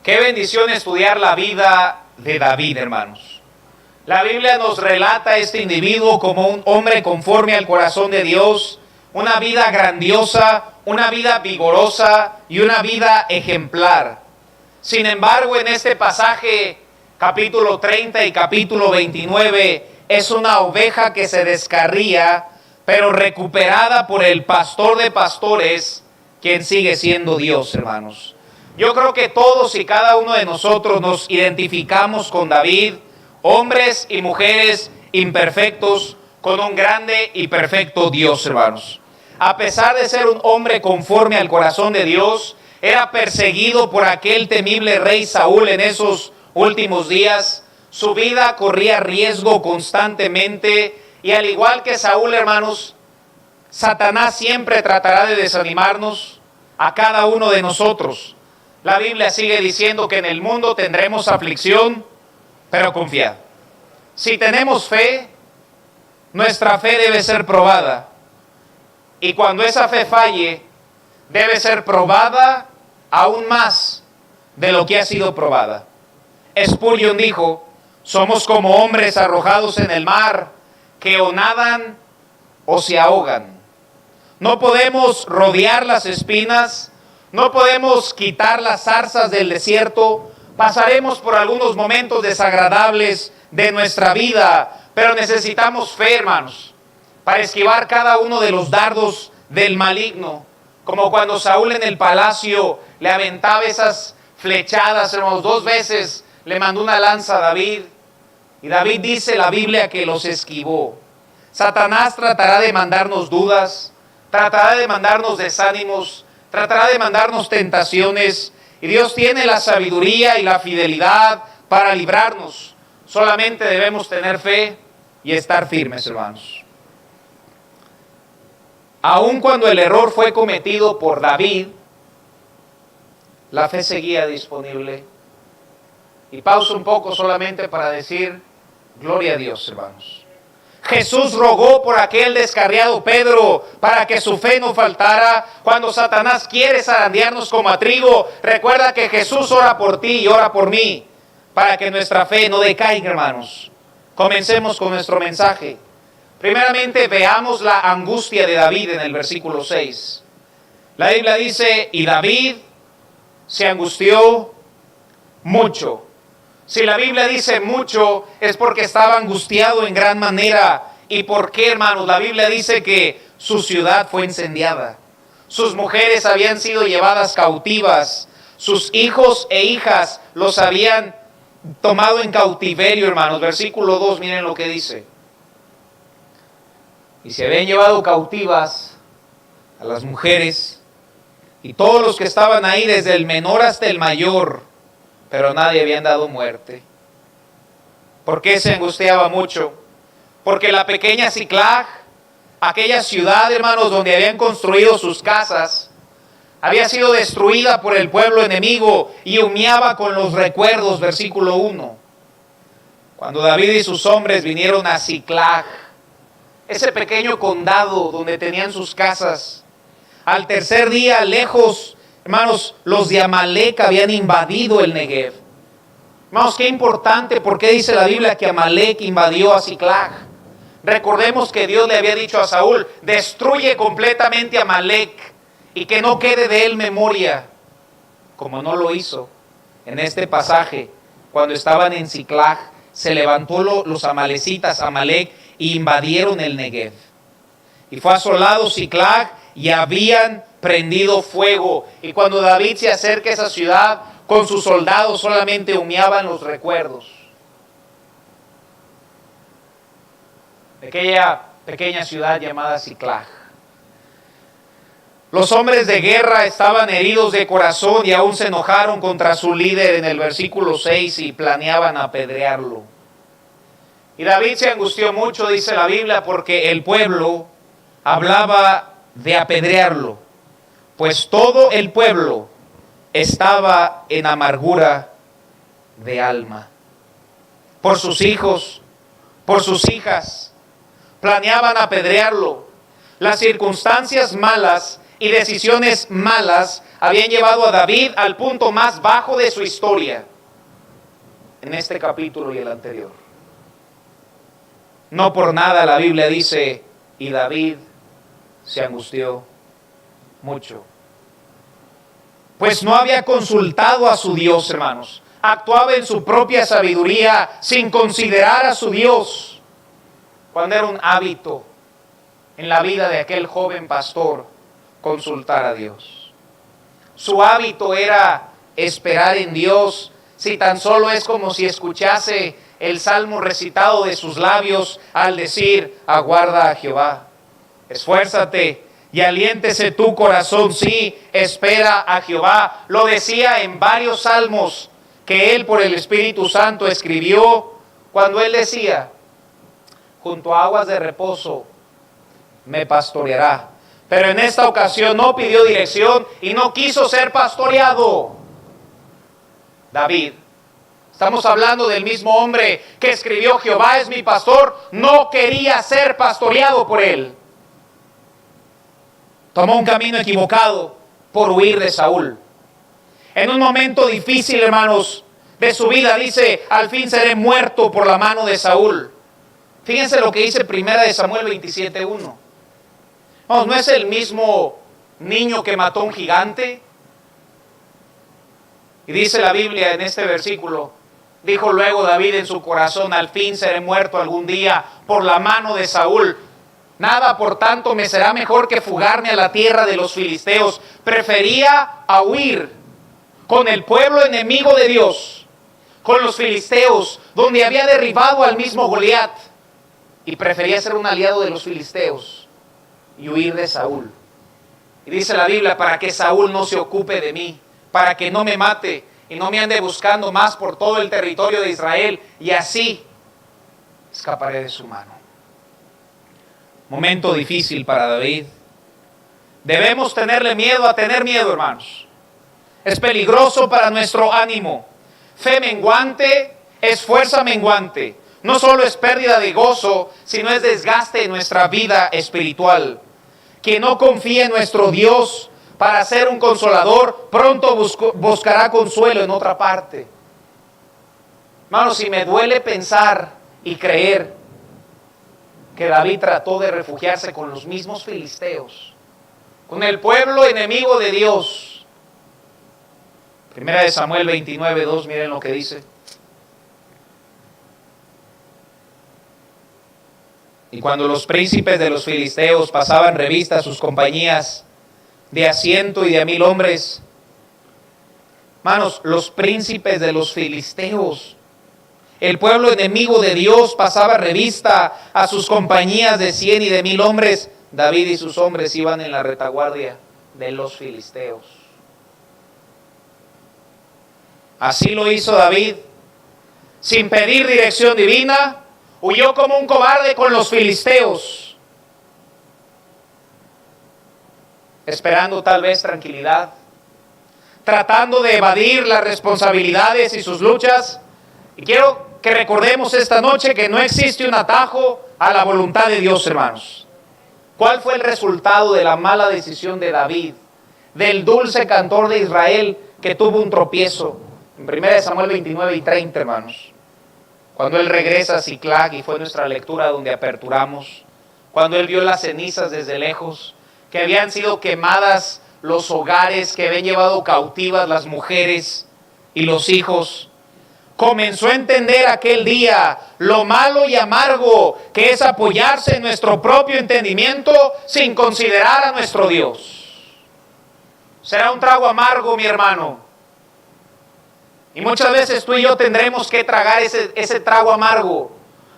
Qué bendición estudiar la vida de David, hermanos. La Biblia nos relata a este individuo como un hombre conforme al corazón de Dios, una vida grandiosa, una vida vigorosa y una vida ejemplar. Sin embargo, en este pasaje, capítulo 30 y capítulo 29, es una oveja que se descarría, pero recuperada por el pastor de pastores, quien sigue siendo Dios, hermanos. Yo creo que todos y cada uno de nosotros nos identificamos con David, hombres y mujeres imperfectos, con un grande y perfecto Dios, hermanos. A pesar de ser un hombre conforme al corazón de Dios, era perseguido por aquel temible rey Saúl en esos últimos días. Su vida corría riesgo constantemente y al igual que Saúl, hermanos, Satanás siempre tratará de desanimarnos a cada uno de nosotros. La Biblia sigue diciendo que en el mundo tendremos aflicción, pero confiad. Si tenemos fe, nuestra fe debe ser probada. Y cuando esa fe falle, debe ser probada aún más de lo que ha sido probada. Spurgeon dijo, somos como hombres arrojados en el mar, que o nadan o se ahogan. No podemos rodear las espinas, no podemos quitar las zarzas del desierto, pasaremos por algunos momentos desagradables de nuestra vida, pero necesitamos fe, hermanos, para esquivar cada uno de los dardos del maligno, como cuando Saúl en el palacio le aventaba esas flechadas, hermanos, 2 veces le mandó una lanza a David, y David dice la Biblia que los esquivó. Satanás tratará de mandarnos dudas, tratará de mandarnos desánimos, tratará de mandarnos tentaciones, y Dios tiene la sabiduría y la fidelidad para librarnos. Solamente debemos tener fe y estar firmes, hermanos. Aun cuando el error fue cometido por David, la fe seguía disponible. Y pauso un poco solamente para decir, gloria a Dios, hermanos. Jesús rogó por aquel descarriado Pedro para que su fe no faltara. Cuando Satanás quiere zarandearnos como a trigo, recuerda que Jesús ora por ti y ora por mí, para que nuestra fe no decaiga, hermanos. Comencemos con nuestro mensaje. Primeramente veamos la angustia de David en el versículo 6. La Biblia dice, y David se angustió mucho. Si la Biblia dice mucho, es porque estaba angustiado en gran manera. ¿Y por qué, hermanos? La Biblia dice que su ciudad fue incendiada. Sus mujeres habían sido llevadas cautivas. Sus hijos e hijas los habían tomado en cautiverio, hermanos. Versículo 2, miren lo que dice. Y se habían llevado cautivas a las mujeres y todos los que estaban ahí, desde el menor hasta el mayor, pero nadie habían dado muerte. ¿Por qué se angustiaba mucho? Porque la pequeña Siclag, aquella ciudad, hermanos, donde habían construido sus casas, había sido destruida por el pueblo enemigo y humeaba con los recuerdos, versículo 1. Cuando David y sus hombres vinieron a Siclag, ese pequeño condado donde tenían sus casas, al tercer día, lejos, hermanos, los de Amalek habían invadido el Negev. Hermanos, qué importante, porque dice la Biblia que Amalek invadió a Siclag. Recordemos que Dios le había dicho a Saúl, destruye completamente a Amalek y que no quede de él memoria. Como no lo hizo, en este pasaje, cuando estaban en Siclag, se levantó los amalecitas, Amalek, e invadieron el Negev. Y fue asolado Siclag y habían prendido fuego. Y cuando David se acerca a esa ciudad, con sus soldados solamente humeaban los recuerdos de aquella pequeña ciudad llamada Siclag. Los hombres de guerra estaban heridos de corazón y aún se enojaron contra su líder en el versículo 6 y planeaban apedrearlo. Y David se angustió mucho, dice la Biblia, porque el pueblo hablaba de apedrearlo, pues todo el pueblo estaba en amargura de alma. Por sus hijos, por sus hijas, planeaban apedrearlo. Las circunstancias malas y decisiones malas habían llevado a David al punto más bajo de su historia, en este capítulo y el anterior. No por nada la Biblia dice, y David se angustió mucho. Pues no había consultado a su Dios, hermanos. Actuaba en su propia sabiduría sin considerar a su Dios. Cuando era un hábito en la vida de aquel joven pastor consultar a Dios. Su hábito era esperar en Dios, si tan solo es como si escuchase el salmo recitado de sus labios al decir, aguarda a Jehová, esfuérzate y aliéntese tu corazón, sí, espera a Jehová. Lo decía en varios salmos que él por el Espíritu Santo escribió, cuando él decía, junto a aguas de reposo me pastoreará. Pero en esta ocasión no pidió dirección y no quiso ser pastoreado. David, estamos hablando del mismo hombre que escribió Jehová es mi pastor, no quería ser pastoreado por él. Tomó un camino equivocado por huir de Saúl. En un momento difícil, hermanos, de su vida, dice, al fin seré muerto por la mano de Saúl. Fíjense lo que dice 1 Samuel 27:1. No es el mismo niño que mató a un gigante. Y dice la Biblia en este versículo, dijo luego David en su corazón, al fin seré muerto algún día por la mano de Saúl. Nada, por tanto, me será mejor que fugarme a la tierra de los filisteos. Prefería a huir con el pueblo enemigo de Dios, con los filisteos, donde había derribado al mismo Goliat. Y prefería ser un aliado de los filisteos y huir de Saúl. Y dice la Biblia, para que Saúl no se ocupe de mí, para que no me mate y no me ande buscando más por todo el territorio de Israel, y así escaparé de su mano. Momento difícil para David. Debemos tenerle miedo a tener miedo, hermanos. Es peligroso para nuestro ánimo. Fe menguante es fuerza menguante. No solo es pérdida de gozo, sino es desgaste en nuestra vida espiritual. Quien no confía en nuestro Dios para ser un consolador, pronto buscará consuelo en otra parte. Hermanos, si me duele pensar y creer que David trató de refugiarse con los mismos filisteos, con el pueblo enemigo de Dios. 1 Samuel 29:2, miren lo que dice. Y cuando los príncipes de los filisteos pasaban revista a sus compañías de a 100 y de a 1000 hombres, hermanos, los príncipes de los filisteos, el pueblo enemigo de Dios pasaba revista a sus compañías de 100 y de 1000 hombres. David y sus hombres iban en la retaguardia de los filisteos. Así lo hizo David. Sin pedir dirección divina, huyó como un cobarde con los filisteos, esperando tal vez tranquilidad, tratando de evadir las responsabilidades y sus luchas. Y quiero que recordemos esta noche que no existe un atajo a la voluntad de Dios, hermanos. ¿Cuál fue el resultado de la mala decisión de David, del dulce cantor de Israel que tuvo un tropiezo? En 1 Samuel 29:30, hermanos. Cuando él regresa a Siclag, y fue nuestra lectura donde aperturamos, cuando él vio las cenizas desde lejos, que habían sido quemadas los hogares, que habían llevado cautivas las mujeres y los hijos, comenzó a entender aquel día lo malo y amargo que es apoyarse en nuestro propio entendimiento sin considerar a nuestro Dios. Será un trago amargo, mi hermano. Y muchas veces tú y yo tendremos que tragar ese trago amargo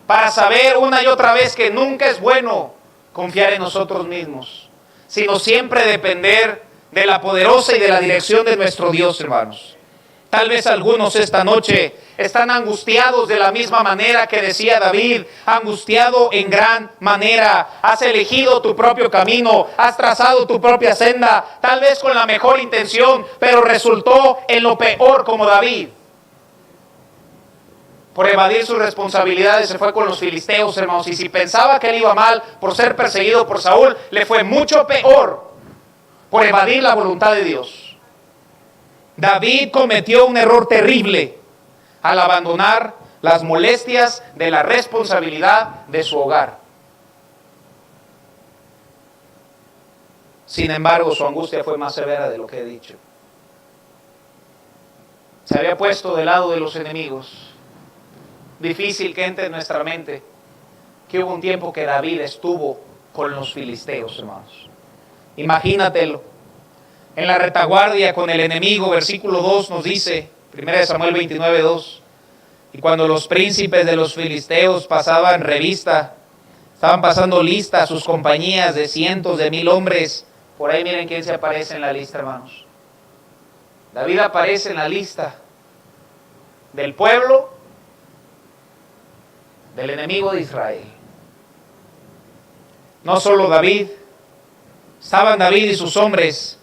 para saber una y otra vez que nunca es bueno confiar en nosotros mismos, sino siempre depender de la poderosa y de la dirección de nuestro Dios, hermanos. Tal vez algunos esta noche están angustiados de la misma manera que decía David, angustiado en gran manera. Has elegido tu propio camino, has trazado tu propia senda, tal vez con la mejor intención, pero resultó en lo peor como David. Por evadir sus responsabilidades se fue con los filisteos, hermanos, y si pensaba que él iba mal por ser perseguido por Saúl, le fue mucho peor. por evadir la voluntad de Dios. David cometió un error terrible al abandonar las molestias de la responsabilidad de su hogar. Sin embargo, su angustia fue más severa de lo que he dicho. Se había puesto del lado de los enemigos. Difícil que entre en nuestra mente que hubo un tiempo que David estuvo con los filisteos, hermanos. Imagínatelo. En la retaguardia con el enemigo, versículo 2 nos dice, 1 Samuel 29, 2. Y cuando los príncipes de los filisteos pasaban revista, estaban pasando lista a sus compañías de cientos de mil hombres. Por ahí miren quién se aparece en la lista, hermanos. David aparece en la lista del pueblo del enemigo de Israel. No solo David, estaban David y sus hombres,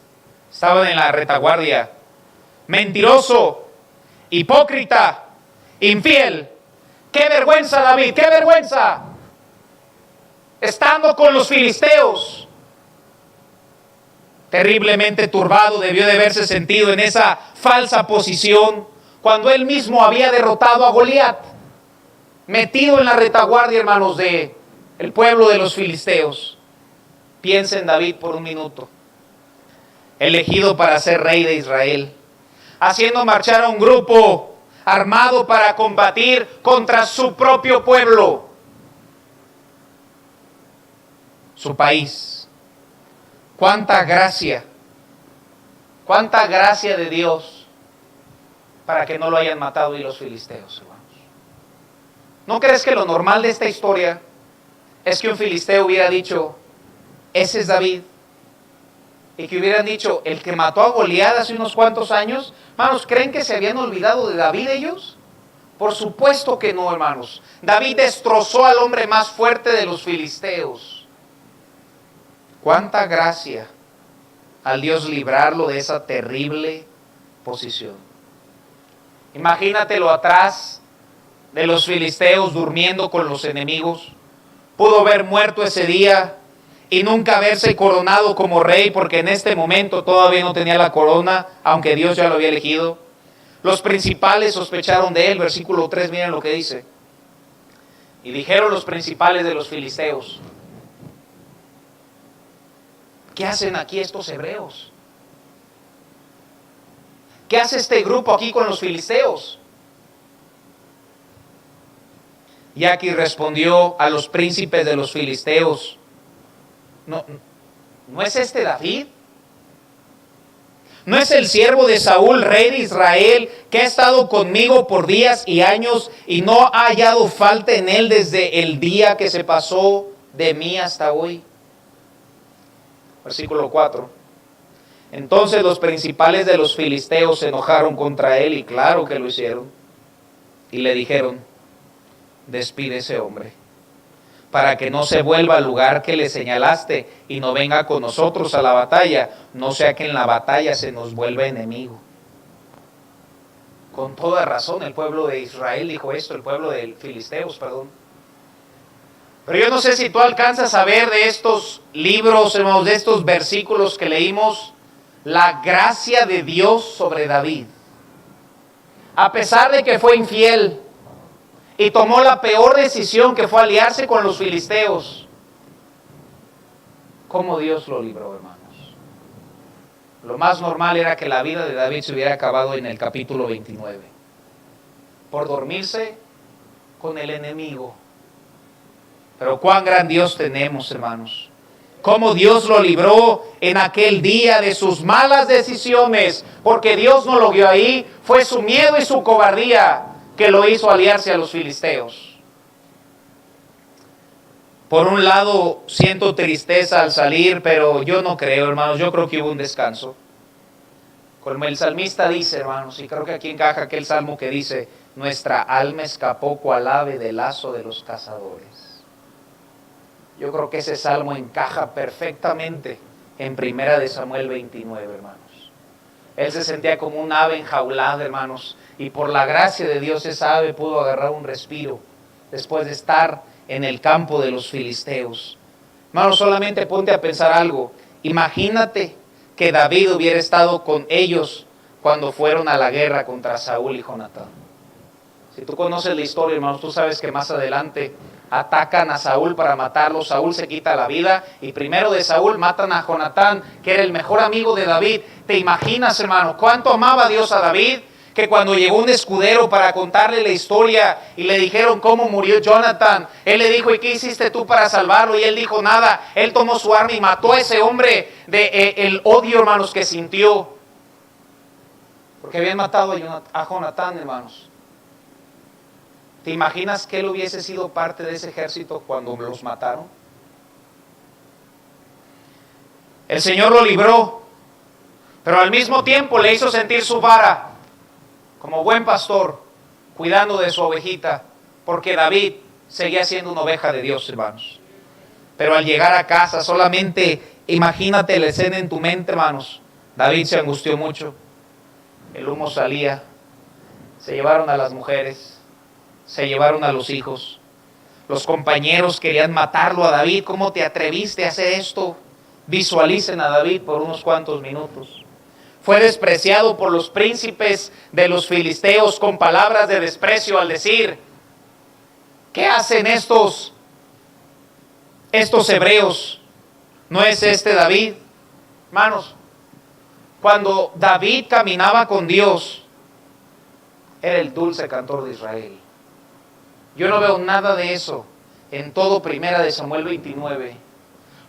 estaban en la retaguardia. Mentiroso, hipócrita, infiel. ¡Qué vergüenza, David! ¡Qué vergüenza! Estando con los filisteos. Terriblemente turbado debió de haberse sentido en esa falsa posición cuando él mismo había derrotado a Goliat, metido en la retaguardia, hermanos, de el pueblo de los filisteos. Piensa en David por un minuto, elegido para ser rey de Israel, haciendo marchar a un grupo armado para combatir contra su propio pueblo, su país. Cuánta gracia de Dios para que no lo hayan matado y los filisteos, hermanos. ¿No crees que lo normal de esta historia es que un filisteo hubiera dicho, ese es David? Y que hubieran dicho, el que mató a Goliat hace unos cuantos años. Hermanos, ¿creen que se habían olvidado de David ellos? Por supuesto que no, hermanos. David destrozó al hombre más fuerte de los filisteos. Cuánta gracia al Dios librarlo de esa terrible posición. Imagínatelo atrás de los filisteos durmiendo con los enemigos. Pudo haber muerto ese día y nunca haberse coronado como rey, porque en este momento todavía no tenía la corona, aunque Dios ya lo había elegido. Los principales sospecharon de él, versículo 3, miren lo que dice. Y dijeron los principales de los filisteos, ¿qué hacen aquí estos hebreos? ¿Qué hace este grupo aquí con los filisteos? Y aquí respondió a los príncipes de los filisteos, ¿no es este David? ¿No es el siervo de Saúl, rey de Israel, que ha estado conmigo por días y años y no ha hallado falta en él desde el día que se pasó de mí hasta hoy? Versículo 4. Entonces los principales de los filisteos se enojaron contra él, y claro que lo hicieron, y le dijeron, despide ese hombre, para que no se vuelva al lugar que le señalaste y no venga con nosotros a la batalla, no sea que en la batalla se nos vuelva enemigo. Con toda razón el pueblo de Israel dijo esto, el pueblo de filisteos, perdón. Pero yo no sé si tú alcanzas a ver de estos libros, hermanos, de estos versículos que leímos, la gracia de Dios sobre David. A pesar de que fue infiel y tomó la peor decisión, que fue aliarse con los filisteos, ¿cómo Dios lo libró, hermanos? Lo más normal era que la vida de David se hubiera acabado en el capítulo 29, por dormirse con el enemigo. Pero cuán gran Dios tenemos, hermanos. Cómo Dios lo libró en aquel día de sus malas decisiones, porque Dios no lo vio ahí, fue su miedo y su cobardía que lo hizo aliarse a los filisteos. Por un lado siento tristeza al salir, pero yo no creo, hermanos, yo creo que hubo un descanso. Como el salmista dice, hermanos, y creo que aquí encaja aquel salmo que dice, nuestra alma escapó cual ave del lazo de los cazadores. Yo creo que ese salmo encaja perfectamente en 1 Samuel 29, hermanos. Él se sentía como un ave enjaulada, hermanos, y por la gracia de Dios esa ave pudo agarrar un respiro después de estar en el campo de los filisteos. Hermanos, solamente ponte a pensar algo. Imagínate que David hubiera estado con ellos cuando fueron a la guerra contra Saúl y Jonatán. Si tú conoces la historia, hermanos, tú sabes que más adelante atacan a Saúl para matarlo. Saúl se quita la vida y primero de Saúl matan a Jonatán, que era el mejor amigo de David. ¿Te imaginas, hermano, cuánto amaba Dios a David? Que cuando llegó un escudero para contarle la historia y le dijeron cómo murió Jonathan, él le dijo: ¿y qué hiciste tú para salvarlo? Y él dijo: nada. Él tomó su arma y mató a ese hombre el odio, hermanos, que sintió, porque habían matado a Jonatán, hermanos. ¿Te imaginas que él hubiese sido parte de ese ejército cuando los mataron? El Señor lo libró, pero al mismo tiempo le hizo sentir su vara, como buen pastor, cuidando de su ovejita, porque David seguía siendo una oveja de Dios, hermanos. Pero al llegar a casa, solamente imagínate la escena en tu mente, hermanos. David se angustió mucho, el humo salía, se llevaron a las mujeres, se llevaron a los hijos. Los compañeros querían matarlo a David. ¿Cómo te atreviste a hacer esto? Visualicen a David por unos cuantos minutos. Fue despreciado por los príncipes de los filisteos con palabras de desprecio al decir: ¿qué hacen estos hebreos? ¿No es este David? Hermanos, cuando David caminaba con Dios, era el dulce cantor de Israel. Yo no veo nada de eso en todo Primera de Samuel 29.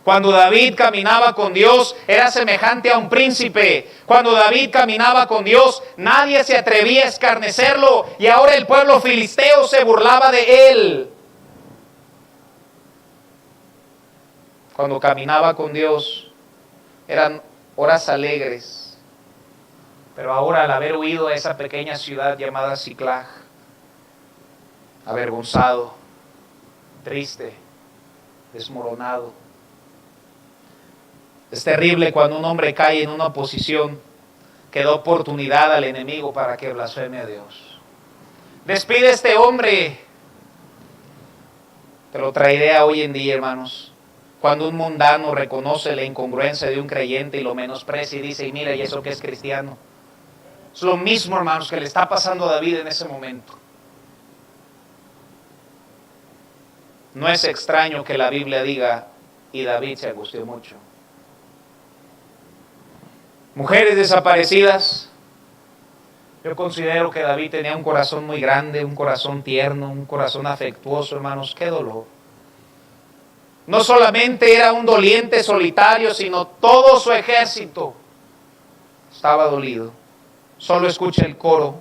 Cuando David caminaba con Dios, era semejante a un príncipe. Cuando David caminaba con Dios, nadie se atrevía a escarnecerlo, y ahora el pueblo filisteo se burlaba de él. Cuando caminaba con Dios, eran horas alegres. Pero ahora, al haber huido a esa pequeña ciudad llamada Siclag, avergonzado, triste, desmoronado. Es terrible cuando un hombre cae en una posición que da oportunidad al enemigo para que blasfeme a Dios. Despide a este hombre. Te lo traeré a hoy en día, hermanos. Cuando un mundano reconoce la incongruencia de un creyente y lo menosprecia y dice: y mira, ¿y eso que es cristiano? Es lo mismo, hermanos, que le está pasando a David en ese momento. No es extraño que la Biblia diga: y David se angustió mucho. Mujeres desaparecidas. Yo considero que David tenía un corazón muy grande, un corazón tierno, un corazón afectuoso, hermanos. ¡Qué dolor! No solamente era un doliente solitario, sino todo su ejército estaba dolido. Solo escucha el coro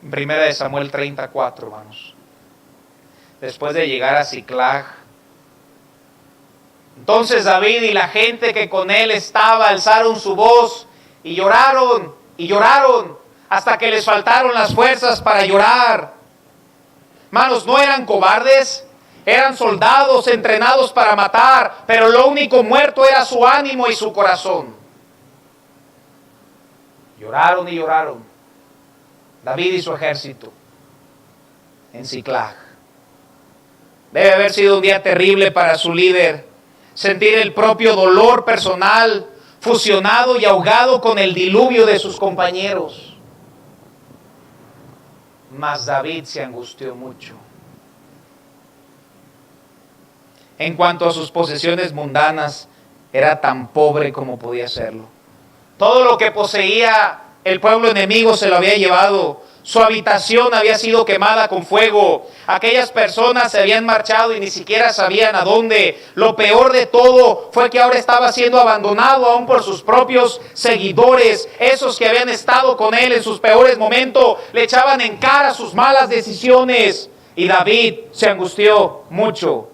en 1 Samuel 34, hermanos. Después de llegar a Siclag, entonces David y la gente que con él estaba alzaron su voz y lloraron hasta que les faltaron las fuerzas para llorar. Hermanos, no eran cobardes, eran soldados entrenados para matar, pero lo único muerto era su ánimo y su corazón. Lloraron y lloraron, David y su ejército, en Siclag. Debe haber sido un día terrible para su líder, sentir el propio dolor personal fusionado y ahogado con el diluvio de sus compañeros. Mas David se angustió mucho. En cuanto a sus posesiones mundanas, era tan pobre como podía serlo. Todo lo que poseía el pueblo enemigo se lo había llevado. Su habitación había sido quemada con fuego. Aquellas personas se habían marchado y ni siquiera sabían a dónde. Lo peor de todo fue que ahora estaba siendo abandonado aún por sus propios seguidores. Esos que habían estado con él en sus peores momentos le echaban en cara sus malas decisiones. Y David se angustió mucho.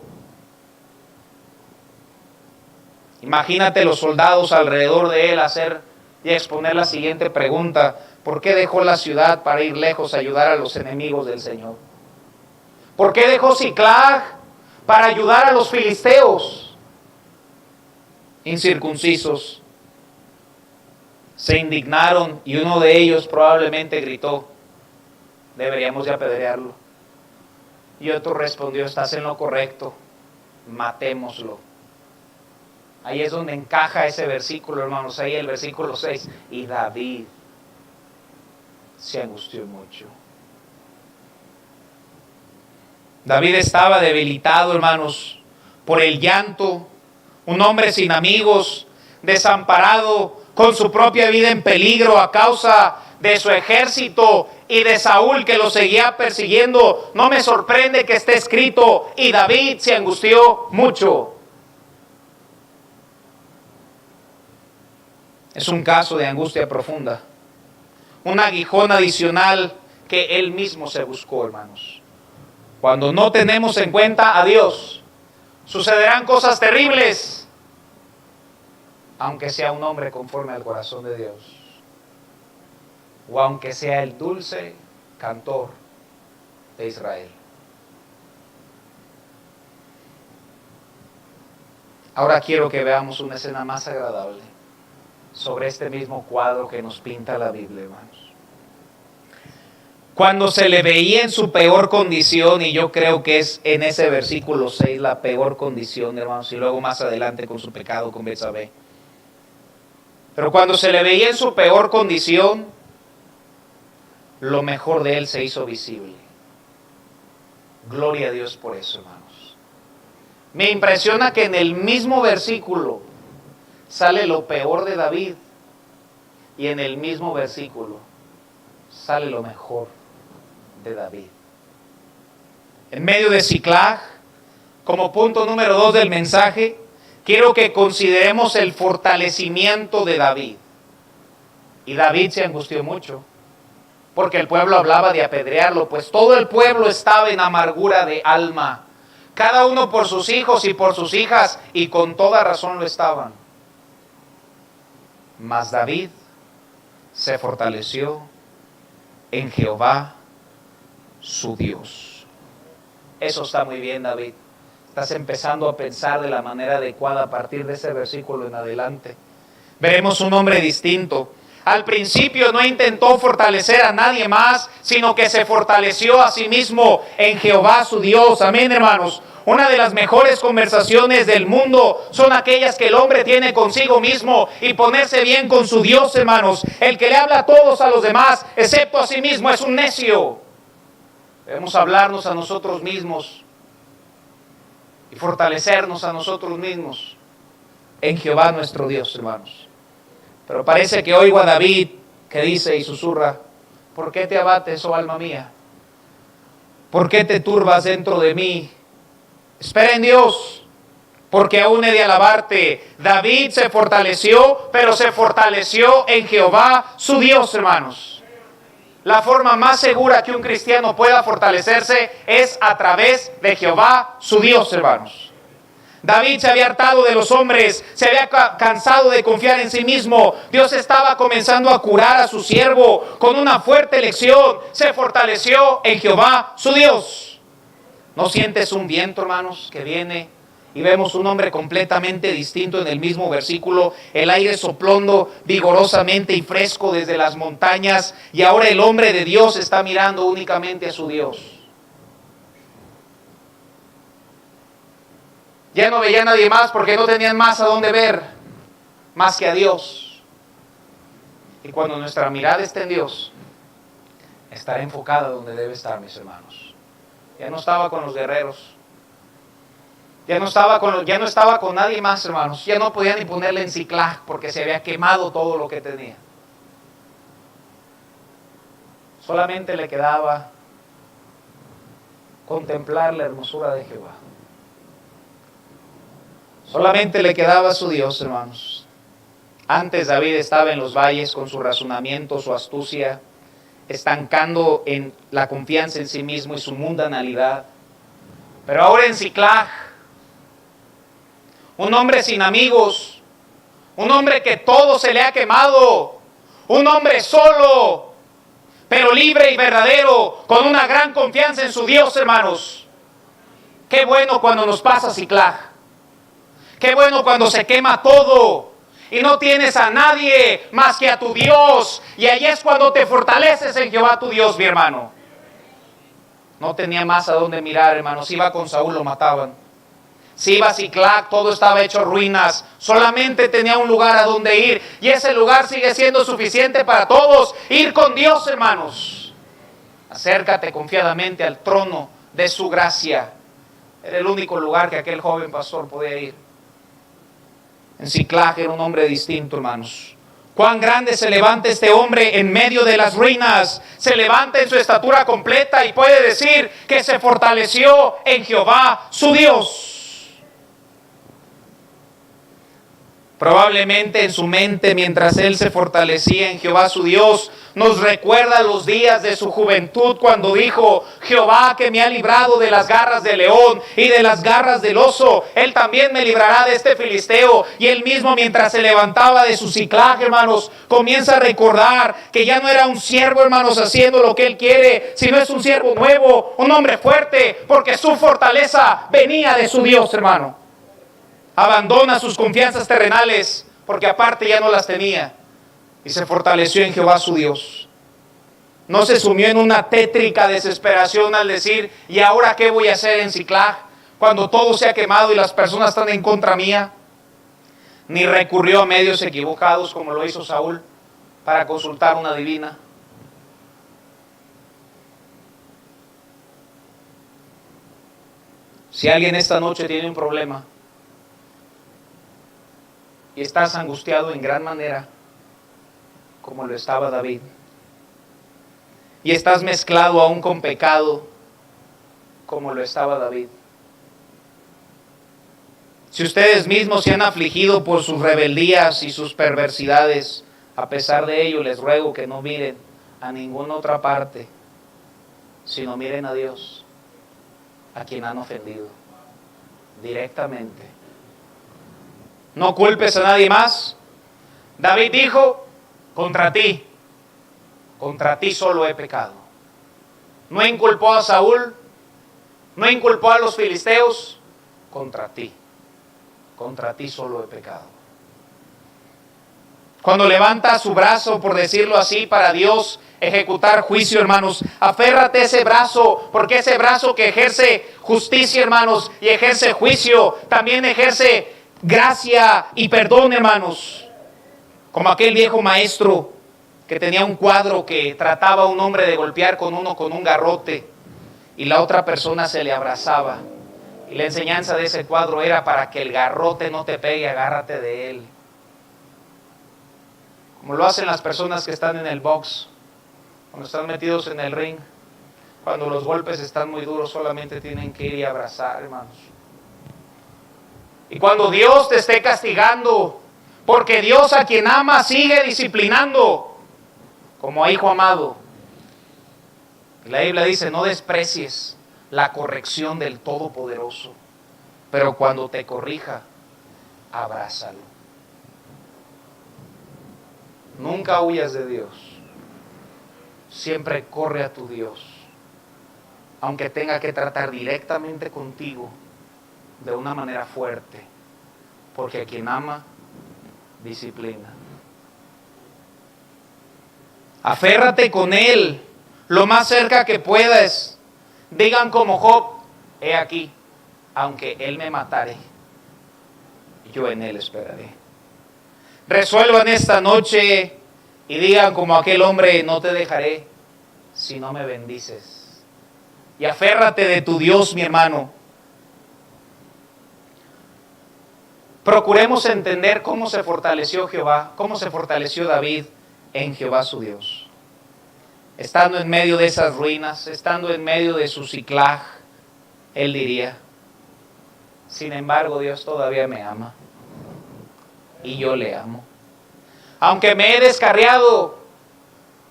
Imagínate los soldados alrededor de él hacer y exponer la siguiente pregunta: ¿por qué dejó la ciudad para ir lejos a ayudar a los enemigos del Señor? ¿Por qué dejó Siclag para ayudar a los filisteos incircuncisos? Se indignaron y uno de ellos probablemente gritó: deberíamos de apedrearlo. Y otro respondió: estás en lo correcto, matémoslo. Ahí es donde encaja ese versículo, hermanos. Ahí el versículo 6. Y David se angustió mucho. David estaba debilitado, hermanos, por el llanto. Un hombre sin amigos, desamparado, con su propia vida en peligro a causa de su ejército y de Saúl que lo seguía persiguiendo. No me sorprende que esté escrito, y David se angustió mucho. Es un caso de angustia profunda. Un aguijón adicional que él mismo se buscó, hermanos. Cuando no tenemos en cuenta a Dios, sucederán cosas terribles, aunque sea un hombre conforme al corazón de Dios, o aunque sea el dulce cantor de Israel. Ahora quiero que veamos una escena más agradable sobre este mismo cuadro que nos pinta la Biblia, hermanos. Cuando se le veía en su peor condición, y yo creo que es en ese versículo 6 la peor condición, hermanos, y luego más adelante con su pecado con Betsabé. Pero cuando se le veía en su peor condición, lo mejor de él se hizo visible. Gloria a Dios por eso, hermanos. Me impresiona que en el mismo versículo sale lo peor de David, y en el mismo versículo sale lo mejor de David. En medio de Siclag, como punto número 2 del mensaje, quiero que consideremos el fortalecimiento de David. Y David se angustió mucho, porque el pueblo hablaba de apedrearlo, pues todo el pueblo estaba en amargura de alma, cada uno por sus hijos y por sus hijas, y con toda razón lo estaban. Mas David se fortaleció en Jehová, su Dios. Eso está muy bien, David. Estás empezando a pensar de la manera adecuada a partir de ese versículo en adelante. Veremos un hombre distinto. Al principio no intentó fortalecer a nadie más, sino que se fortaleció a sí mismo en Jehová, su Dios. Amén, hermanos. Una de las mejores conversaciones del mundo son aquellas que el hombre tiene consigo mismo, y ponerse bien con su Dios, hermanos. El que le habla a todos a los demás, excepto a sí mismo, es un necio. Debemos hablarnos a nosotros mismos y fortalecernos a nosotros mismos en Jehová nuestro Dios, hermanos. Pero parece que oigo a David que dice y susurra: ¿por qué te abates, oh alma mía? ¿Por qué te turbas dentro de mí? Espera en Dios, porque aún he de alabarte. David se fortaleció, pero se fortaleció en Jehová, su Dios, hermanos. La forma más segura que un cristiano pueda fortalecerse es a través de Jehová, su Dios, hermanos. David se había hartado de los hombres, se había cansado de confiar en sí mismo. Dios estaba comenzando a curar a su siervo con una fuerte lección. Se fortaleció en Jehová, su Dios. ¿No sientes un viento, hermanos, que viene? Y vemos un hombre completamente distinto en el mismo versículo, el aire soplando vigorosamente y fresco desde las montañas, y ahora el hombre de Dios está mirando únicamente a su Dios. Ya no veía a nadie más porque no tenían más a dónde ver, más que a Dios. Y cuando nuestra mirada está en Dios, estará enfocada donde debe estar, mis hermanos. Ya no estaba con los guerreros. Ya no estaba con nadie más, hermanos. Ya no podía ni ponerle en Siclag porque se había quemado todo lo que tenía. Solamente le quedaba contemplar la hermosura de Jehová. Solamente le quedaba a su Dios, hermanos. Antes David estaba en los valles con su razonamiento, su astucia, estancando en la confianza en sí mismo y su mundanalidad. Pero ahora en Siclag, un hombre sin amigos, un hombre que todo se le ha quemado, un hombre solo, pero libre y verdadero, con una gran confianza en su Dios, hermanos. Qué bueno cuando nos pasa Siclag. Qué bueno cuando se quema todo y no tienes a nadie más que a tu Dios. Y ahí es cuando te fortaleces en Jehová tu Dios, mi hermano. No tenía más a dónde mirar, hermanos. Iba con Saúl, lo mataban. Si iba a Siclag, todo estaba hecho ruinas. Solamente tenía un lugar a donde ir. Y ese lugar sigue siendo suficiente para todos. Ir con Dios, hermanos. Acércate confiadamente al trono de su gracia. Era el único lugar que aquel joven pastor podía ir. En Siclag era un hombre distinto, hermanos. Cuán grande se levanta este hombre en medio de las ruinas. Se levanta en su estatura completa y puede decir que se fortaleció en Jehová, su Dios. Probablemente en su mente, mientras él se fortalecía en Jehová su Dios, nos recuerda los días de su juventud cuando dijo: Jehová, que me ha librado de las garras del león y de las garras del oso, él también me librará de este filisteo. Y él mismo, mientras se levantaba de su Siclag, hermanos, comienza a recordar que ya no era un siervo, hermanos, haciendo lo que él quiere, sino es un siervo nuevo, un hombre fuerte, porque su fortaleza venía de su Dios, hermano. Abandona sus confianzas terrenales, porque aparte ya no las tenía, y se fortaleció en Jehová su Dios. No se sumió en una tétrica desesperación al decir: ¿y ahora qué voy a hacer en Siclag cuando todo se ha quemado y las personas están en contra mía? Ni recurrió a medios equivocados como lo hizo Saúl para consultar una divina. Si alguien esta noche tiene un problema y estás angustiado en gran manera, como lo estaba David, y estás mezclado aún con pecado, como lo estaba David. Si ustedes mismos se han afligido por sus rebeldías y sus perversidades, a pesar de ello les ruego que no miren a ninguna otra parte, sino miren a Dios, a quien han ofendido directamente. No culpes a nadie más. David dijo: contra ti solo he pecado. No inculpó a Saúl, no inculpó a los filisteos. Contra ti solo he pecado. Cuando levanta su brazo, por decirlo así, para Dios ejecutar juicio, hermanos, aférrate a ese brazo, porque ese brazo que ejerce justicia, hermanos, y ejerce juicio, también ejerce gracia y perdón, hermanos. Como aquel viejo maestro que tenía un cuadro que trataba a un hombre de golpear con un garrote, y la otra persona se le abrazaba. Y la enseñanza de ese cuadro era: para que el garrote no te pegue, agárrate de él. Como lo hacen las personas que están en el box, cuando están metidos en el ring. Cuando los golpes están muy duros, solamente tienen que ir y abrazar, hermanos. Y cuando Dios te esté castigando, porque Dios a quien ama sigue disciplinando, como a hijo amado. La Biblia dice: no desprecies la corrección del Todopoderoso, pero cuando te corrija, abrázalo. Nunca huyas de Dios. Siempre corre a tu Dios, aunque tenga que tratar directamente contigo de una manera fuerte, porque a quien ama, disciplina. Aférrate con Él lo más cerca que puedas. Digan como Job: he aquí, aunque Él me matare, yo en Él esperaré. Resuelvan esta noche y digan como aquel hombre: no te dejaré si no me bendices. Y aférrate de tu Dios, mi hermano. Procuremos entender cómo se fortaleció Jehová, cómo se fortaleció David en Jehová su Dios. Estando en medio de esas ruinas, estando en medio de su Siclag, él diría: sin embargo, Dios todavía me ama y yo le amo. Aunque me he descarriado,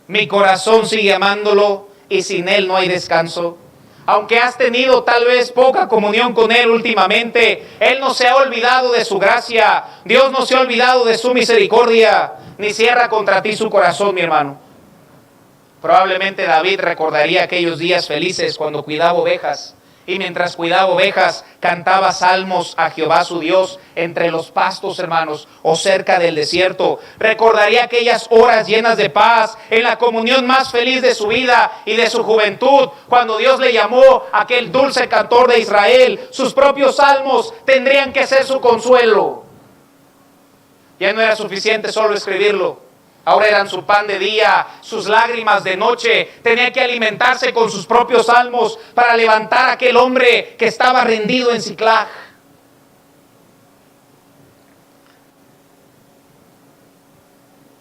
mi corazón sigue amándolo y sin Él no hay descanso. Aunque has tenido tal vez poca comunión con Él últimamente, Él no se ha olvidado de su gracia. Dios no se ha olvidado de su misericordia, ni cierra contra ti su corazón, mi hermano. Probablemente David recordaría aquellos días felices cuando cuidaba ovejas Y mientras cuidaba ovejas, cantaba salmos a Jehová su Dios entre los pastos, hermanos, o cerca del desierto. Recordaría aquellas horas llenas de paz, en la comunión más feliz de su vida y de su juventud, cuando Dios le llamó aquel dulce cantor de Israel. Sus propios salmos tendrían que ser su consuelo. Ya no era suficiente solo escribirlo. Ahora eran su pan de día, sus lágrimas de noche. Tenía que alimentarse con sus propios salmos para levantar a aquel hombre que estaba rendido en Siclag.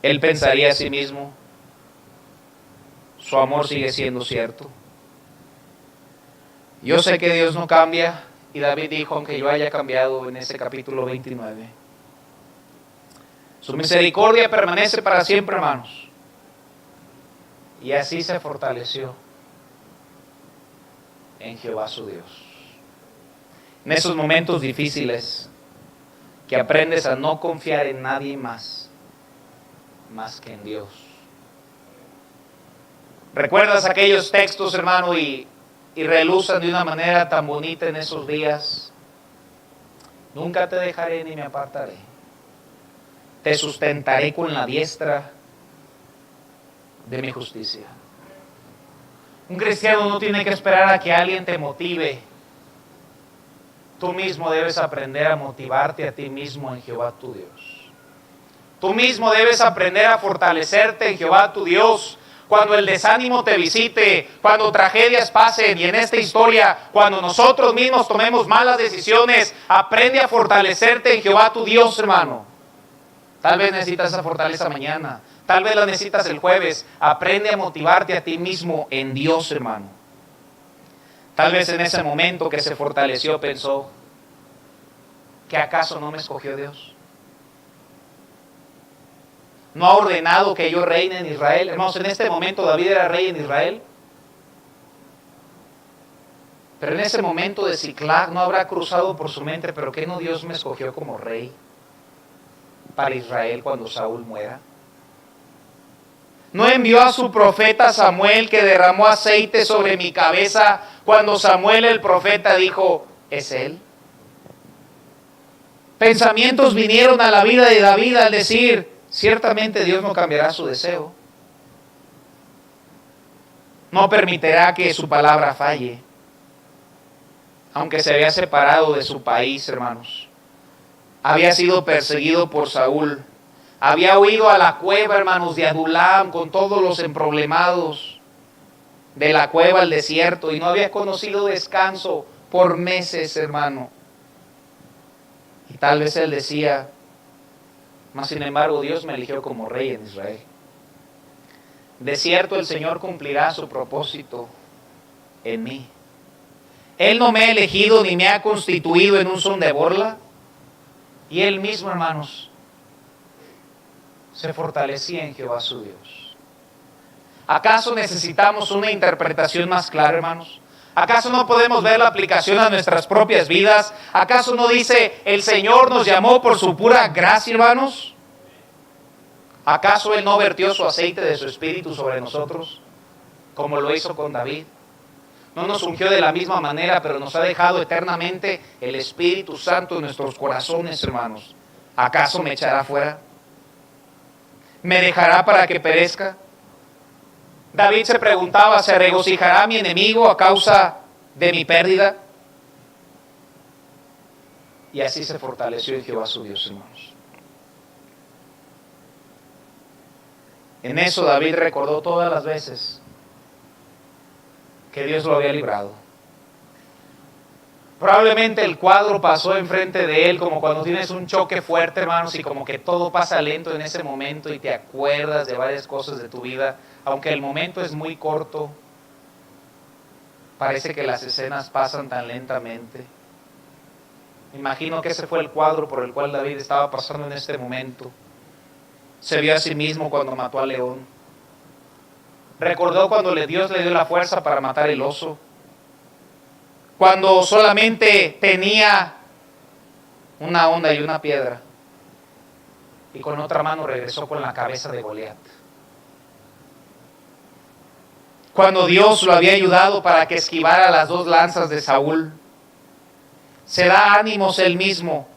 Él pensaría a sí mismo, su amor sigue siendo cierto. Yo sé que Dios no cambia, y David dijo, aunque yo haya cambiado, en ese capítulo 29. Su misericordia permanece para siempre, hermanos. Y así se fortaleció en Jehová su Dios. En esos momentos difíciles, que aprendes a no confiar en nadie más que en Dios. ¿Recuerdas aquellos textos, hermano, y reluzan de una manera tan bonita en esos días? Nunca te dejaré ni me apartaré. Te sustentaré con la diestra de mi justicia. Un cristiano no tiene que esperar a que alguien te motive. Tú mismo debes aprender a motivarte a ti mismo en Jehová tu Dios. Tú mismo debes aprender a fortalecerte en Jehová tu Dios. Cuando el desánimo te visite, cuando tragedias pasen, y en esta historia, cuando nosotros mismos tomemos malas decisiones, aprende a fortalecerte en Jehová tu Dios, hermano. Tal vez necesitas esa fortaleza mañana. Tal vez la necesitas el jueves. Aprende a motivarte a ti mismo en Dios, hermano. Tal vez en ese momento que se fortaleció pensó, ¿que acaso no me escogió Dios? ¿No ha ordenado que yo reine en Israel? Hermanos, en este momento David era rey en Israel. Pero en ese momento de Siclag no habrá cruzado por su mente, ¿pero qué no Dios me escogió como rey para Israel cuando Saúl muera? ¿No envió a su profeta Samuel, que derramó aceite sobre mi cabeza cuando Samuel el profeta dijo, ¿es él? Pensamientos vinieron a la vida de David al decir, ciertamente Dios no cambiará su deseo. No permitirá que su palabra falle. Aunque se había separado de su país, hermanos. Había sido perseguido por Saúl. Había huido a la cueva, hermanos, de Adulam con todos los emproblemados. De la cueva al desierto. Y no había conocido descanso por meses, hermano. Y tal vez él decía, mas sin embargo Dios me eligió como rey en Israel. De cierto el Señor cumplirá su propósito en mí. Él no me ha elegido ni me ha constituido en un son de burla. Y él mismo, hermanos, se fortalecía en Jehová su Dios. ¿Acaso necesitamos una interpretación más clara, hermanos? ¿Acaso no podemos ver la aplicación a nuestras propias vidas? ¿Acaso no dice, el Señor nos llamó por su pura gracia, hermanos? ¿Acaso Él no vertió su aceite de su espíritu sobre nosotros, como lo hizo con David? No nos ungió de la misma manera, pero nos ha dejado eternamente el Espíritu Santo en nuestros corazones, hermanos. ¿Acaso me echará fuera? ¿Me dejará para que perezca? David se preguntaba, ¿se regocijará mi enemigo a causa de mi pérdida? Y así se fortaleció en Jehová su Dios, hermanos. En eso David recordó todas las veces que Dios lo había librado. Probablemente el cuadro pasó enfrente de él como cuando tienes un choque fuerte, hermanos, y como que todo pasa lento en ese momento y te acuerdas de varias cosas de tu vida. Aunque el momento es muy corto, parece que las escenas pasan tan lentamente. Imagino que ese fue el cuadro por el cual David estaba pasando en este momento. Se vio a sí mismo cuando mató al león. Recordó cuando Dios le dio la fuerza para matar el oso. Cuando solamente tenía una onda y una piedra. Y con otra mano regresó con la cabeza de Goliat. cuando Dios lo había ayudado para que esquivara las 2 lanzas de Saúl. Se da ánimos él mismo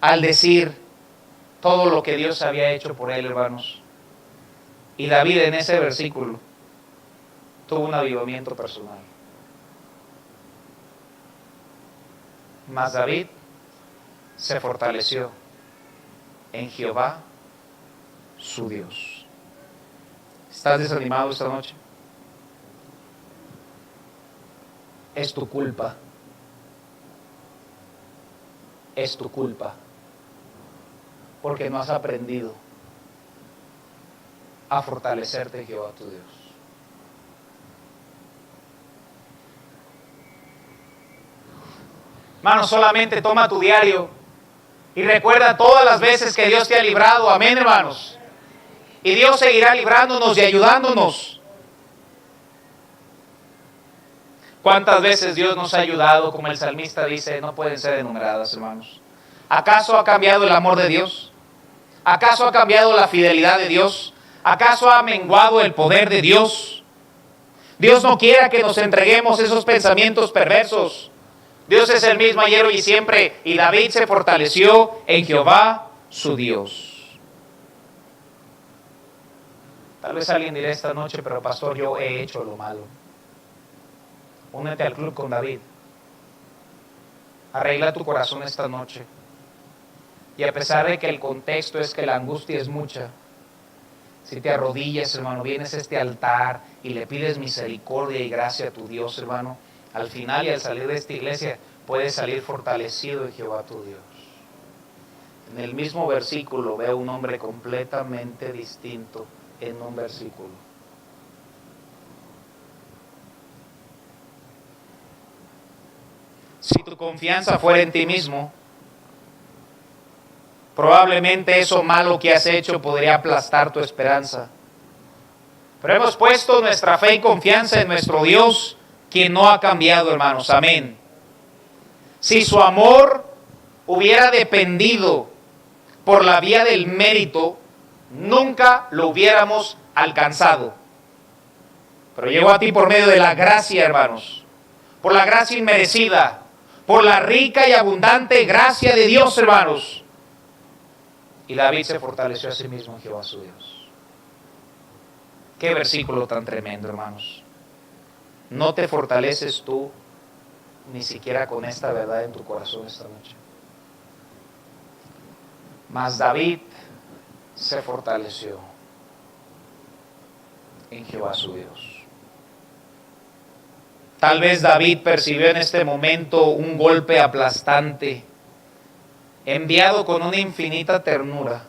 al decir todo lo que Dios había hecho por él, hermanos. Y David en ese versículo tuvo un avivamiento personal. Mas David se fortaleció en Jehová, su Dios. ¿Estás desanimado esta noche? Es tu culpa. Es tu culpa. Porque no has aprendido a fortalecerte en Jehová tu Dios. Hermano, solamente toma tu diario y recuerda todas las veces que Dios te ha librado. Amén, hermanos. Y Dios seguirá librándonos y ayudándonos. ¿Cuántas veces Dios nos ha ayudado? Como el salmista dice, no pueden ser enumeradas, hermanos. ¿Acaso ha cambiado el amor de Dios? ¿Acaso ha cambiado la fidelidad de Dios? ¿Acaso ha menguado el poder de Dios? Dios no quiera que nos entreguemos esos pensamientos perversos. Dios es el mismo ayer, hoy y siempre, y David se fortaleció en Jehová, su Dios. Tal vez alguien dirá esta noche, pero pastor, yo he hecho lo malo. Únete al club con David. Arregla tu corazón esta noche. Y a pesar de que el contexto es que la angustia es mucha, si te arrodillas, hermano, vienes a este altar y le pides misericordia y gracia a tu Dios, hermano, al final y al salir de esta iglesia, puedes salir fortalecido en Jehová tu Dios. En el mismo versículo veo un hombre completamente distinto en un versículo. Si tu confianza fuera en ti mismo, probablemente eso malo que has hecho podría aplastar tu esperanza. Pero hemos puesto nuestra fe y confianza en nuestro Dios, quien no ha cambiado, hermanos. Amén. Si su amor hubiera dependido por la vía del mérito, nunca lo hubiéramos alcanzado. Pero llegó a ti por medio de la gracia, hermanos. Por la gracia inmerecida. Por la rica y abundante gracia de Dios, hermanos. Y David se fortaleció a sí mismo en Jehová su Dios. Qué versículo tan tremendo, hermanos. No te fortaleces tú ni siquiera con esta verdad en tu corazón esta noche. Mas David se fortaleció en Jehová su Dios. Tal vez David percibió en este momento un golpe aplastante, enviado con una infinita ternura,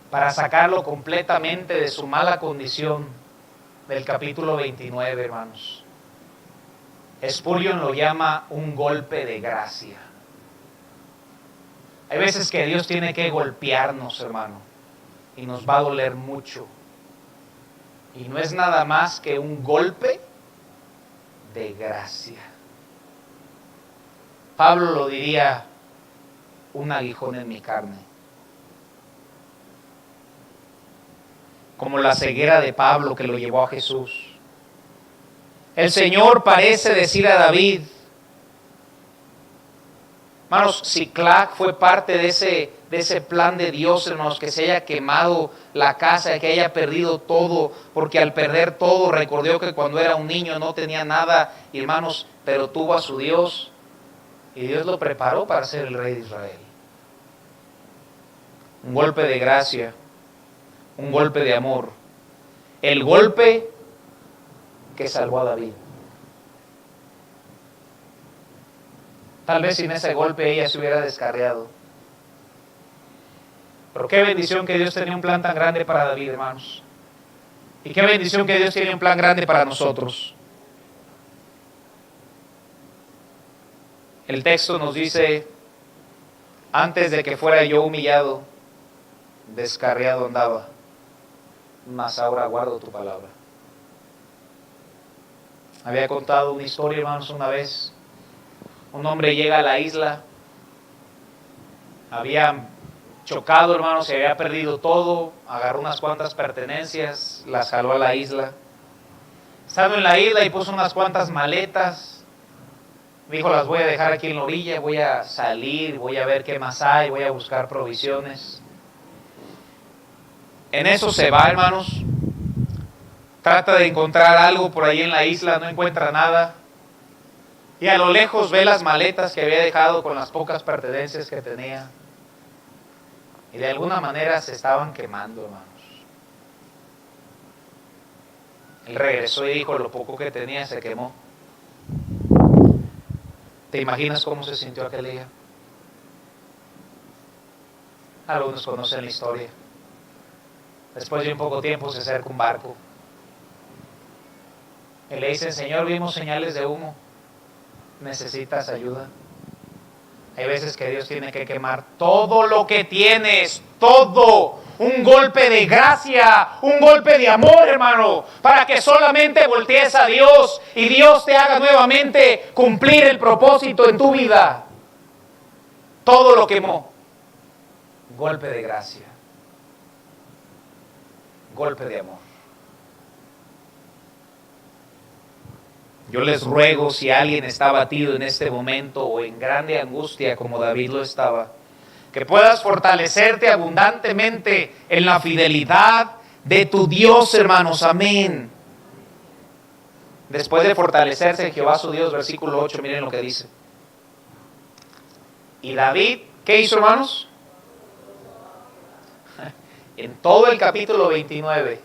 para sacarlo completamente de su mala condición, del capítulo 29, hermanos. Spurgeon lo llama un golpe de gracia. Hay veces que Dios tiene que golpearnos, hermano, y nos va a doler mucho. Y no es nada más que un golpe de gracia. Pablo lo diría, un aguijón en mi carne. Como la ceguera de Pablo que lo llevó a Jesús. El Señor parece decir a David, hermanos, Siclag fue parte de ese plan de Dios, hermanos, que se haya quemado la casa, que haya perdido todo, porque al perder todo recordó que cuando era un niño no tenía nada, y hermanos, pero tuvo a su Dios, y Dios lo preparó para ser el rey de Israel. Un golpe de gracia, un golpe de amor, el golpe que salvó a David. Tal vez sin ese golpe ella se hubiera descarriado. Pero qué bendición que Dios tenía un plan tan grande para David, hermanos. Y qué bendición que Dios tiene un plan grande para nosotros. El texto nos dice, antes de que fuera yo humillado, descarriado andaba, mas ahora guardo tu palabra. Había contado una historia, hermanos, una vez. Un hombre llega a la isla, había chocado, hermanos, se había perdido todo, agarró unas cuantas pertenencias, las jaló a la isla. Estando en la isla y puso unas cuantas maletas. Dijo, las voy a dejar aquí en la orilla, voy a salir, voy a ver qué más hay, voy a buscar provisiones. En eso se va, hermanos. Trata de encontrar algo por ahí en la isla, no encuentra nada. Y a lo lejos ve las maletas que había dejado con las pocas pertenencias que tenía. Y de alguna manera se estaban quemando, hermanos. Él regresó y dijo, lo poco que tenía se quemó. ¿Te imaginas cómo se sintió aquel día? Algunos conocen la historia. Después de un poco tiempo se acerca un barco. Y le dicen, Señor, vimos señales de humo. ¿Necesitas ayuda? Hay veces que Dios tiene que quemar todo lo que tienes, todo. Un golpe de gracia, un golpe de amor, hermano, para que solamente voltees a Dios y Dios te haga nuevamente cumplir el propósito en tu vida. Todo lo quemó. Golpe de gracia. Golpe de amor. Yo les ruego, si alguien está abatido en este momento o en grande angustia como David lo estaba, que puedas fortalecerte abundantemente en la fidelidad de tu Dios, hermanos. Amén. Después de fortalecerse en Jehová su Dios, versículo 8, miren lo que dice. Y David, ¿qué hizo, hermanos? En todo el capítulo 29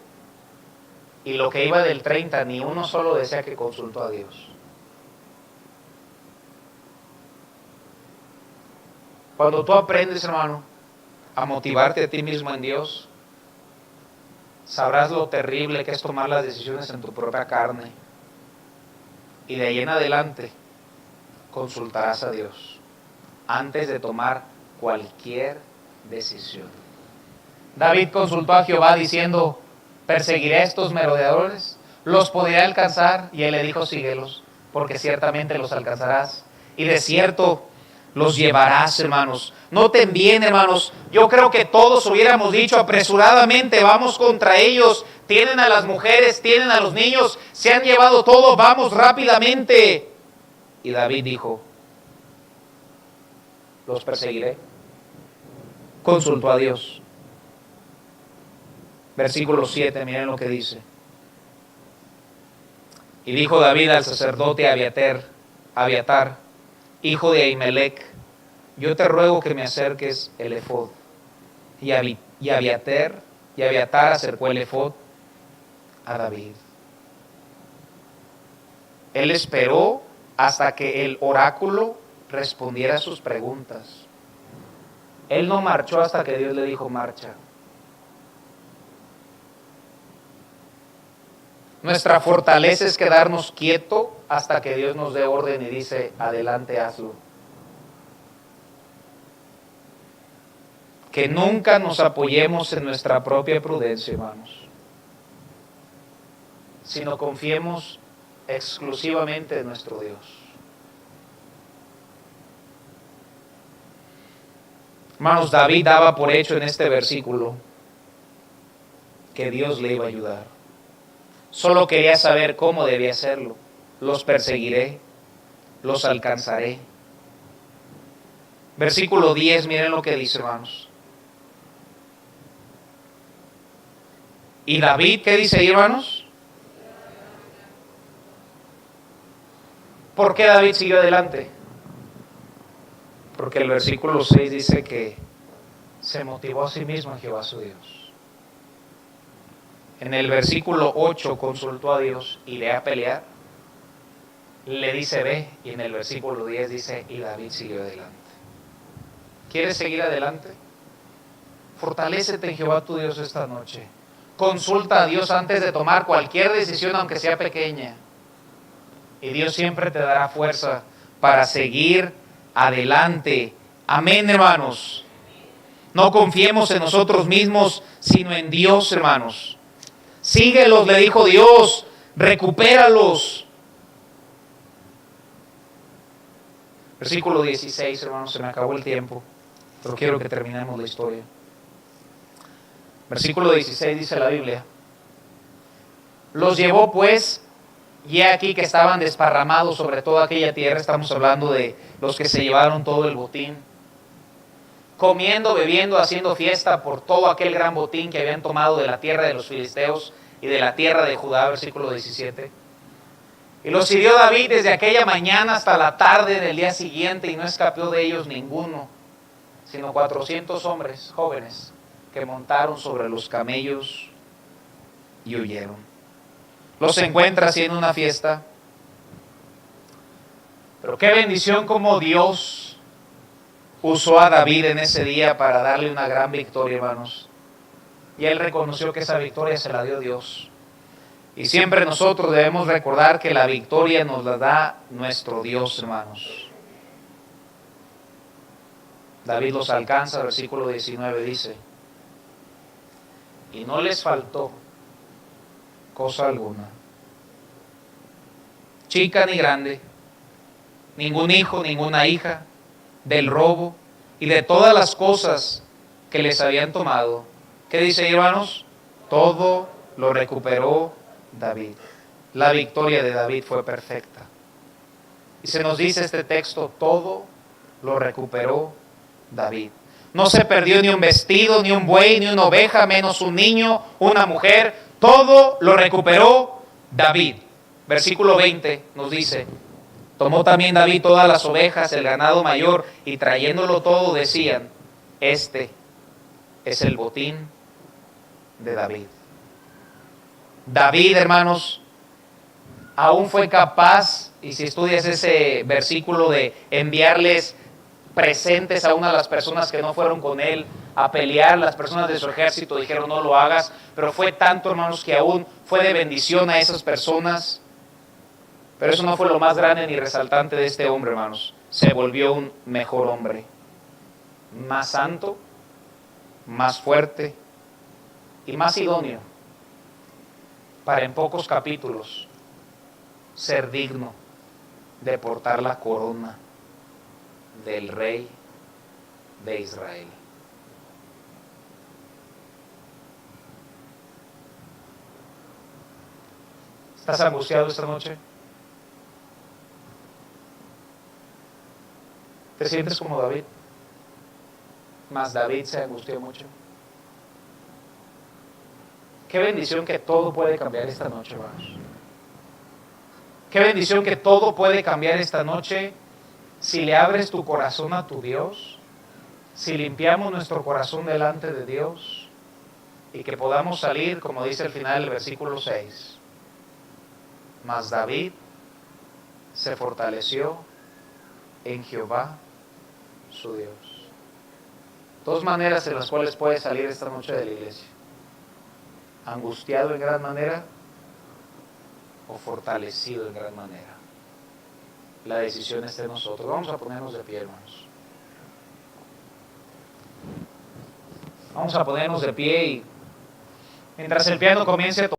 y lo que iba del 30, ni uno solo decía que consultó a Dios. Cuando tú aprendes, hermano, a motivarte a ti mismo en Dios, sabrás lo terrible que es tomar las decisiones en tu propia carne. Y de ahí en adelante consultarás a Dios antes de tomar cualquier decisión. David consultó a Jehová diciendo, ¿perseguiré a estos merodeadores? ¿Los podré alcanzar? Y él le dijo, síguelos, porque ciertamente los alcanzarás. Y de cierto los llevarás, hermanos. Noten bien, hermanos, yo creo que todos hubiéramos dicho apresuradamente, vamos contra ellos. Tienen a las mujeres, tienen a los niños, se han llevado todo, vamos rápidamente. Y David dijo, los perseguiré. Consultó a Dios. Versículo 7, miren lo que dice. Y dijo David al sacerdote Abiatar, hijo de Ahimelech, yo te ruego que me acerques el efod. Y Abiatar acercó el efod a David. Él esperó hasta que el oráculo respondiera a sus preguntas. Él no marchó hasta que Dios le dijo marcha. Nuestra fortaleza es quedarnos quietos hasta que Dios nos dé orden y dice, adelante, hazlo. Que nunca nos apoyemos en nuestra propia prudencia, hermanos, sino confiemos exclusivamente en nuestro Dios. Hermanos, David daba por hecho en este versículo que Dios le iba a ayudar. Solo quería saber cómo debía hacerlo. Los perseguiré, los alcanzaré. Versículo 10, miren lo que dice, hermanos. Y David, ¿qué dice ahí, hermanos? ¿Por qué David siguió adelante? Porque el versículo 6 dice que se motivó a sí mismo en Jehová su Dios. En el versículo 8 consultó a Dios, ¿iré a pelear? Le dice ve, y en el versículo 10 dice, y David siguió adelante. ¿Quieres seguir adelante? Fortalécete en Jehová tu Dios esta noche. Consulta a Dios antes de tomar cualquier decisión, aunque sea pequeña. Y Dios siempre te dará fuerza para seguir adelante. Amén, hermanos. No confiemos en nosotros mismos, sino en Dios, hermanos. Síguelos, le dijo Dios, recupéralos. Versículo 16, hermanos, se me acabó el tiempo, pero quiero que terminemos la historia. Versículo 16 dice la Biblia. Los llevó pues y he aquí que estaban desparramados sobre toda aquella tierra. Estamos hablando de los que se llevaron todo el botín, comiendo, bebiendo, haciendo fiesta por todo aquel gran botín que habían tomado de la tierra de los filisteos y de la tierra de Judá, versículo 17. Y los hirió David desde aquella mañana hasta la tarde del día siguiente, y no escapó de ellos ninguno, sino 400 hombres jóvenes que montaron sobre los camellos y huyeron. Los encuentra haciendo una fiesta. Pero qué bendición como Dios usó a David en ese día para darle una gran victoria, hermanos. Y él reconoció que esa victoria se la dio Dios. Y siempre nosotros debemos recordar que la victoria nos la da nuestro Dios, hermanos. David los alcanza, versículo 19 dice: y no les faltó cosa alguna, chica ni grande, ningún hijo, ninguna hija, del robo y de todas las cosas que les habían tomado. ¿Qué dice, hermanos? Todo lo recuperó David. La victoria de David fue perfecta. Y se nos dice este texto: todo lo recuperó David. No se perdió ni un vestido, ni un buey, ni una oveja, menos un niño, una mujer. Todo lo recuperó David. Versículo 20 nos dice: tomó también David todas las ovejas, el ganado mayor, y trayéndolo todo decían: este es el botín de David. David, hermanos, aún fue capaz, y si estudias ese versículo, de enviarles presentes a una de las personas que no fueron con él a pelear. Las personas de su ejército dijeron: no lo hagas, pero fue tanto, hermanos, que aún fue de bendición a esas personas. Pero eso no fue lo más grande ni resaltante de este hombre, hermanos. Se volvió un mejor hombre, más santo, más fuerte y más idóneo para en pocos capítulos ser digno de portar la corona del rey de Israel. ¿Estás angustiado esta noche? ¿Te sientes como David? Mas David se angustió mucho. Qué bendición que todo puede cambiar esta noche, hermanos. Qué bendición que todo puede cambiar esta noche si le abres tu corazón a tu Dios, si limpiamos nuestro corazón delante de Dios, y que podamos salir, como dice al final del versículo 6. Mas David se fortaleció en Jehová su Dios. Dos maneras en las cuales puedes salir esta noche de la iglesia: angustiado en gran manera o fortalecido en gran manera. La decisión está en nosotros. Vamos a ponernos de pie, hermanos. Vamos a ponernos de pie, y mientras el piano comience a tocar,